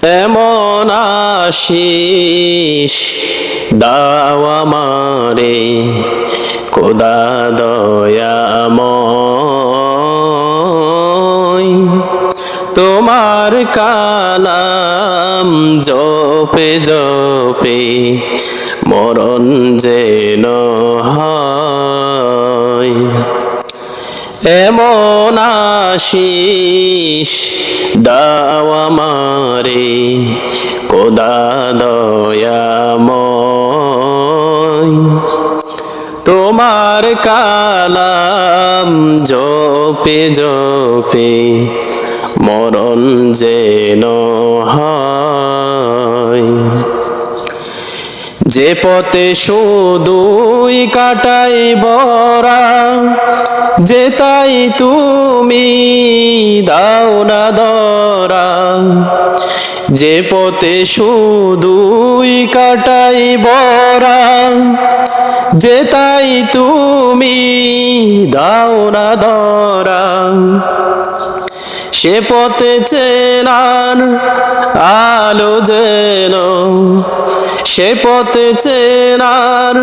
এমন আশিস দাও আমারে খোদা দয়াময়, তোমার কালাম জপে জপে মরণ যেন হয়। এমন আশিস দাও আমারে খোদা দয়াময়, তোমার কালাম জপে জপে মরণ যেন হয়। যে পথে শুধুই কাটাই বরা, যে তাই তুমি দাও না ধরা। যে পথে শুধুই কাটাই বরা, যে তাই তুমি দাও না ধরা। সে পথে চেনার আলো যেন, সে পথে চেনার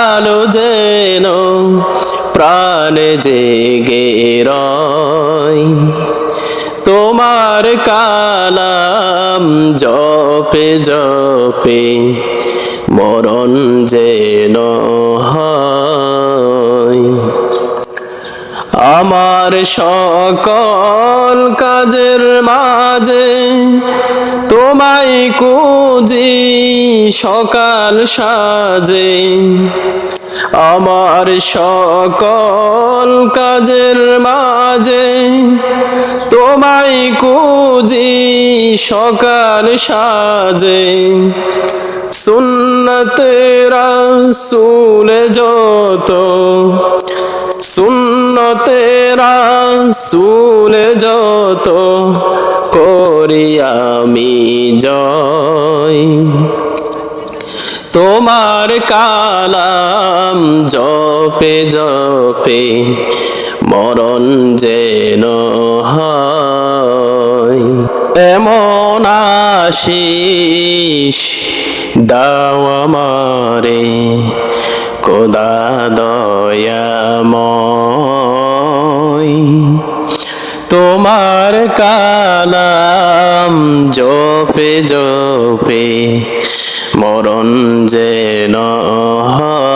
আলো যেন প্রাণে জেগে রয়। তোমার কালাম জপে জপে মরণ যেন হয়। আমার সকল কাজের মাঝে তোমায় খুঁজি সকাল সাজে। আমার সকল কাজের মাঝে তোমায় খুঁজি সকাল সাজে। সুন্নতে রাসূল যত, সুন্নতে রাসূল যত করি আমি জয়। তোমার কালাম জপে জপে মরণ যেন হয়। এমন আশিস দাও আমারে খোদা দয়াময়, তোমার কালাম জপে জপে মরণ যেন হয়।